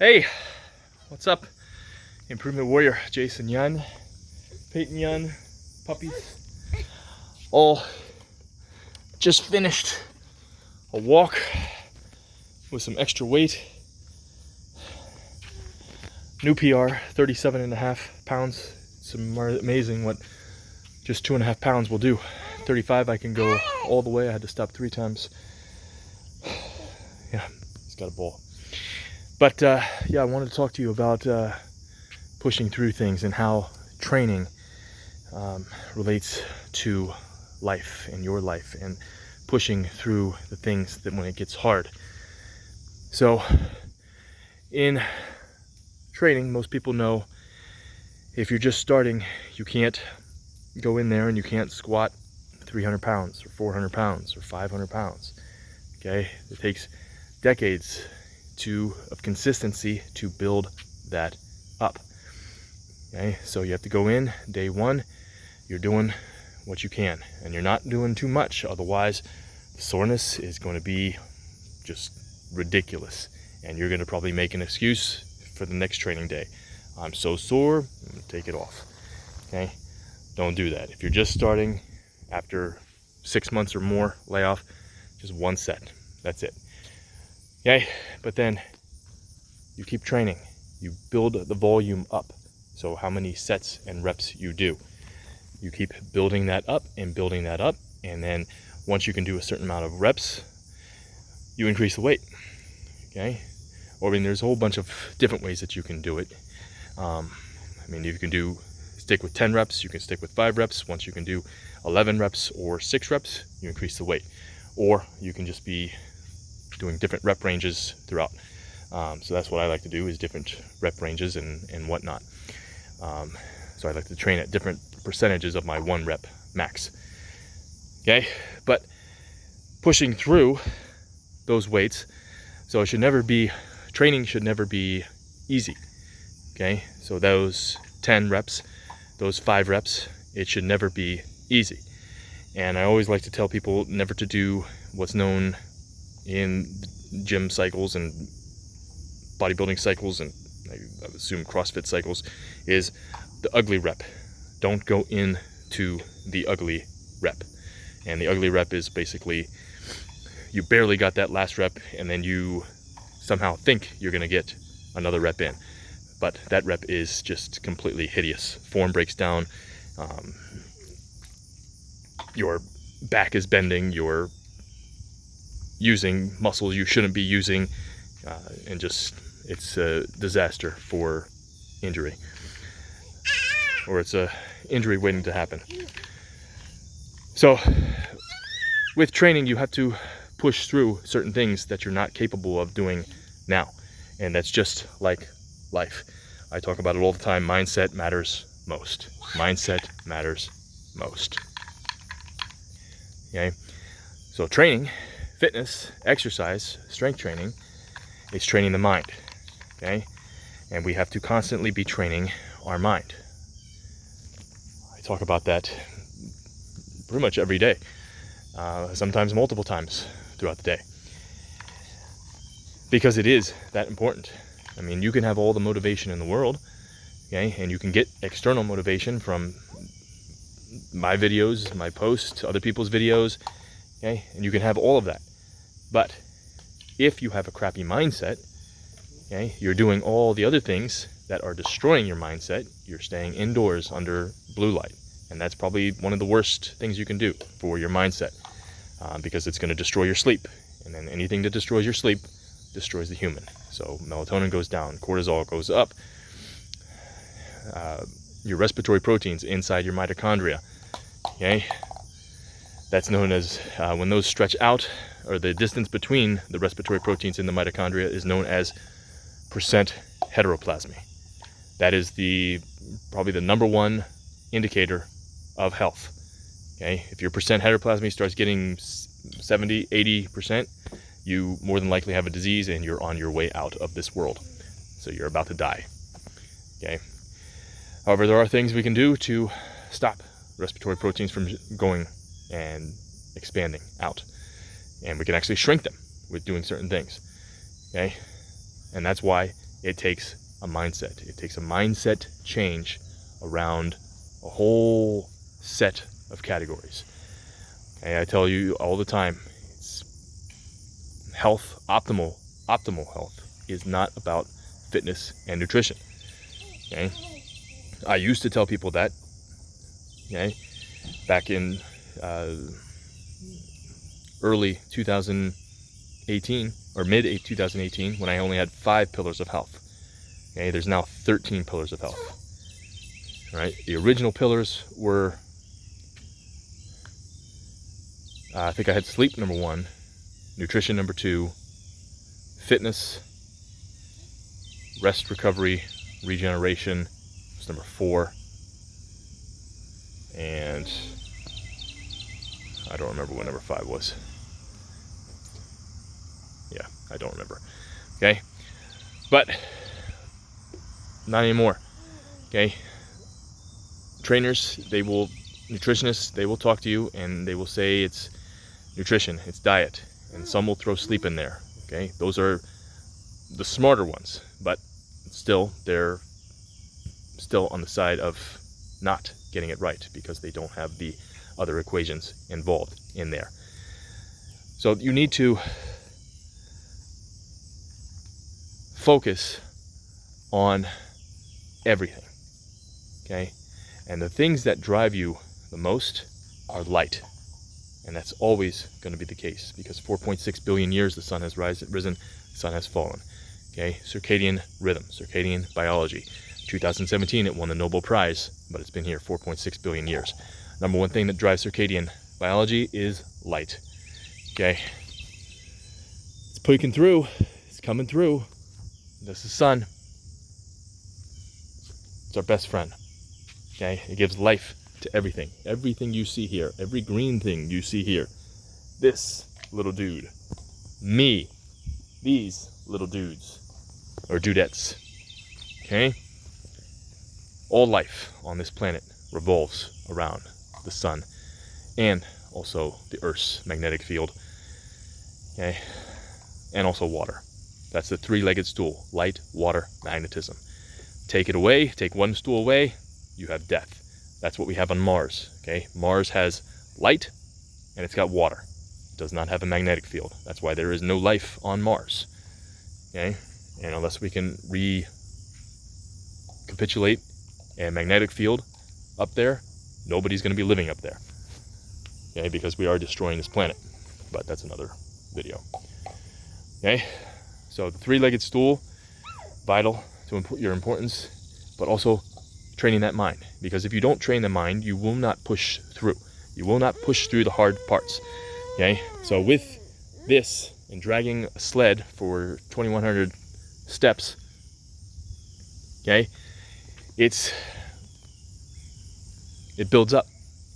Hey, what's up? Improvement Warrior, Jason Yun, Peyton Yun, puppies, all just finished a walk with some extra weight. New PR, 37.5 pounds. It's amazing what just 2.5 pounds will do. 35, I can go all the way. I had to stop 3 times. Yeah, he's got a ball. But yeah, I wanted to talk to you about pushing through things and how training relates to life and your life and pushing through the things that when it gets hard. So in training, most people know if you're just starting, you can't go in there and you can't squat 300 pounds or 400 pounds or 500 pounds. Okay, it takes decades of consistency to build that up. Okay, so you have to go in day one, you're doing what you can and you're not doing too much, otherwise the soreness is going to be just ridiculous and you're going to probably make an excuse for the next training day. I'm so sore, I'm going to take it off. Okay, don't do that. If you're just starting, after 6 months or more, lay off just 1 set, that's it. Okay, but then you keep training, you build the volume up. So how many sets and reps you do, you keep building that up and building that up, and then once you can do a certain amount of reps, you increase the weight. Okay, or I mean, there's a whole bunch of different ways that you can do it. I mean, you can stick with 10 reps, you can stick with 5 reps. Once you can do 11 reps or 6 reps, you increase the weight. Or you can just be doing different rep ranges throughout. So that's what I like to do, is different rep ranges and whatnot. So I like to train at different percentages of my 1 rep max. Okay, but pushing through those weights, so training should never be easy. Okay, so those 10 reps, those 5 reps, it should never be easy. And I always like to tell people never to do what's known in gym cycles and bodybuilding cycles, and I assume CrossFit cycles, is the ugly rep. Don't go into the ugly rep. And the ugly rep is basically you barely got that last rep and then you somehow think you're going to get another rep in. But that rep is just completely hideous. Form breaks down. Your back is bending. You're using muscles you shouldn't be using. And just, it's a disaster for injury. Or it's a injury waiting to happen. So with training, you have to push through certain things that you're not capable of doing now. And that's just like life. I talk about it all the time. Mindset matters most. Mindset matters most. Okay? So training, fitness, exercise, strength training, it's training the mind. Okay? And we have to constantly be training our mind. I talk about that pretty much every day. Sometimes multiple times throughout the day. Because it is that important. I mean, you can have all the motivation in the world, okay, and you can get external motivation from my videos, my posts, other people's videos, okay, and you can have all of that. But if you have a crappy mindset, okay, you're doing all the other things that are destroying your mindset. You're staying indoors under blue light, and that's probably one of the worst things you can do for your mindset, because it's going to destroy your sleep, and then anything that destroys your sleep destroys the human. So melatonin goes down, cortisol goes up, your respiratory proteins inside your mitochondria, okay, that's known as, when those stretch out, or the distance between the respiratory proteins in the mitochondria is known as percent heteroplasmy. That is probably the #1 indicator of health. Okay, if your percent heteroplasmy starts getting 70, 80%, you more than likely have a disease and you're on your way out of this world. So you're about to die. Okay. However, there are things we can do to stop respiratory proteins from going and expanding out. And we can actually shrink them with doing certain things. Okay. And that's why It takes a mindset. It takes a mindset change around a whole set of categories. Okay, I tell you all the time, it's health, optimal health is not about fitness and nutrition. Okay, I used to tell people that, okay, back in early 2018 or mid 2018, when I only had 5 pillars of health. Okay, there's now 13 pillars of health. Right, the original pillars were, I think I had sleep number 1, nutrition number 2, fitness, rest, recovery, regeneration was number 4, and I don't remember what number 5 was. Yeah, I don't remember. Okay, but not anymore. Okay, trainers, nutritionists, they will talk to you and they will say it's nutrition, it's diet, and some will throw sleep in there. Okay, those are the smarter ones, but still, they're still on the side of not getting it right because they don't have the other equations involved in there. So you need to focus on everything, okay? And the things that drive you the most are light. And that's always going to be the case because 4.6 billion years the sun has risen, the sun has fallen. Okay, circadian rhythm, circadian biology. 2017 it won the Nobel Prize, but it's been here 4.6 billion years. Number one thing that drives circadian biology is light. Okay, it's peeking through, it's coming through. This is the sun. It's our best friend. Okay, it gives life to everything. Everything you see here, every green thing you see here. This little dude, me, these little dudes or dudettes. Okay, all life on this planet revolves around the sun and also the Earth's magnetic field. Okay, and also water. That's the three-legged stool: light, water, magnetism. Take it away, take one stool away, you have death. That's what we have on Mars. Okay, Mars has light and it's got water. It does not have a magnetic field. That's why there is no life on Mars. Okay, and unless we can recapitulate a magnetic field up there, nobody's going to be living up there. Okay, because we are destroying this planet. But that's another video. Okay, so the three-legged stool, vital to your importance, but also training that mind. Because if you don't train the mind, you will not push through. You will not push through the hard parts. Okay, so with this and dragging a sled for 2,100 steps, okay, it builds up,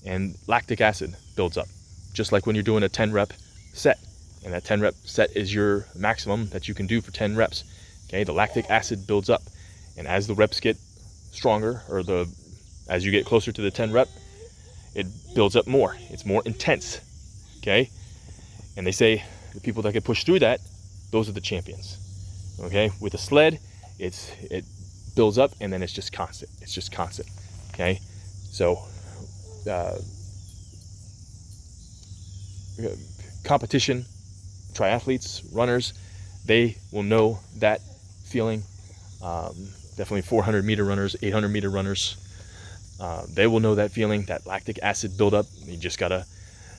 and lactic acid builds up, just like when you're doing a 10 rep set, and that 10 rep set is your maximum that you can do for 10 reps. Okay, the lactic acid builds up, and as the reps get stronger, or as you get closer to the 10 rep, it builds up more. It's more intense. Okay, and they say the people that can push through that, those are the champions. Okay, with a sled, it builds up and then it's just constant. It's just constant. Okay, so competition, triathletes, runners, they will know that feeling. Definitely 400-meter runners, 800-meter runners, they will know that feeling, that lactic acid buildup. You just gotta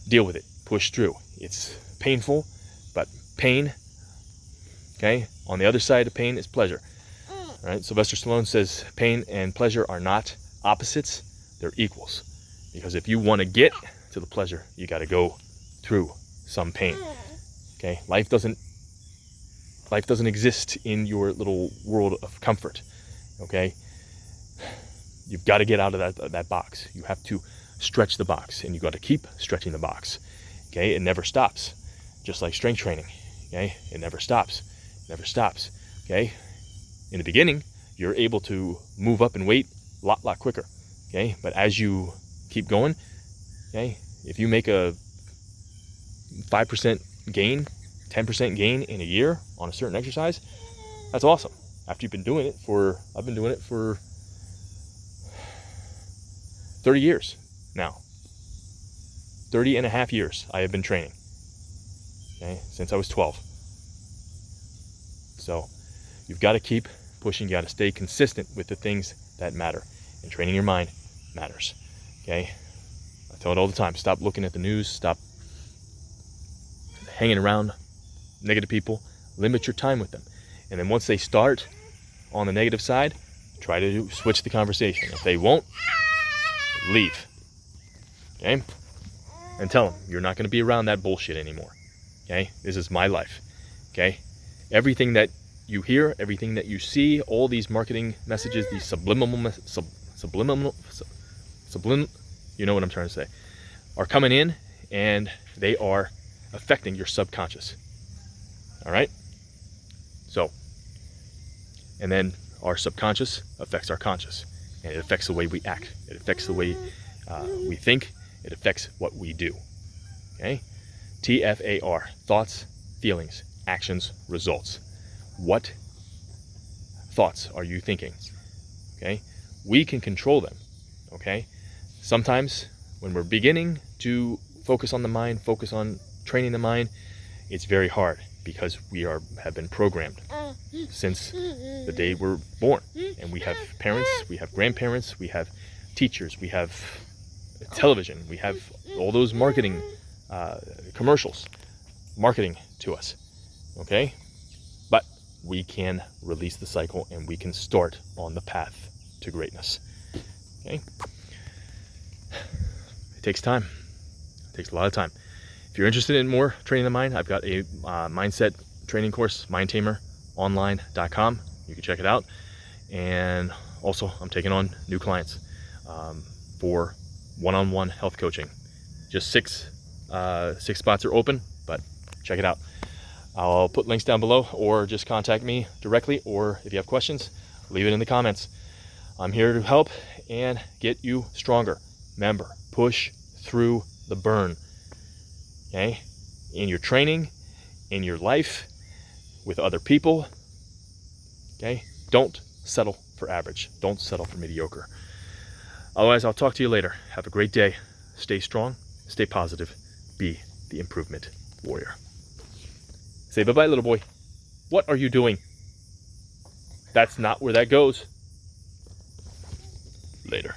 deal with it, push through. It's painful, but pain, okay, on the other side of pain is pleasure. All right, Sylvester Stallone says pain and pleasure are not opposites, they're equals. Because if you want to get to the pleasure, you got to go through some pain. Okay, life doesn't exist in your little world of comfort. Okay, you've got to get out of that box. You have to stretch the box, and you got to keep stretching the box. Okay, it never stops. Just like strength training. Okay, it never stops. It never stops. Okay, in the beginning, you're able to move up in weight a lot quicker. Okay, but as you keep going, okay, if you make a 5% gain, 10% gain in a year on a certain exercise, that's awesome. After you've been doing it for, I've been doing it for 30 years now. 30 and a half years I have been training. Okay, since I was 12. So you've got to keep pushing. You got to stay consistent with the things that matter. And training your mind matters. Okay? I tell it all the time. Stop looking at the news. Stop hanging around negative people. Limit your time with them. And then once they start on the negative side, try to switch the conversation. If they won't, leave. Okay? And tell them you're not going to be around that bullshit anymore. Okay? This is my life. Okay? Everything that you hear, everything that you see, all these marketing messages, these subliminal, you know what I'm trying to say, are coming in, and they are affecting your subconscious. All right? So, and then our subconscious affects our conscious, and it affects the way we act. It affects the way we think. It affects what we do. Okay? TFAR, thoughts, feelings, actions, results. What thoughts are you thinking? Okay? We can control them. Okay? Sometimes when we're beginning to focus on the mind, focus on training the mind, it's very hard because we have been programmed since the day we're born. And we have parents, we have grandparents, we have teachers, we have television, we have all those marketing commercials marketing to us. Okay? But we can release the cycle and we can start on the path to greatness. Okay? It takes time. It takes a lot of time. If you're interested in more training the mind, I've got a mindset training course, mindtameronline.com. You can check it out. And also, I'm taking on new clients for one-on-one health coaching. Just six spots are open, but check it out. I'll put links down below, or just contact me directly, or if you have questions, leave it in the comments. I'm here to help and get you stronger. Remember, push through the burn. Okay? In your training, in your life, with other people. Okay? Don't settle for average. Don't settle for mediocre. Otherwise, I'll talk to you later. Have a great day. Stay strong. Stay positive. Be the improvement warrior. Say bye-bye, little boy. What are you doing? That's not where that goes. Later.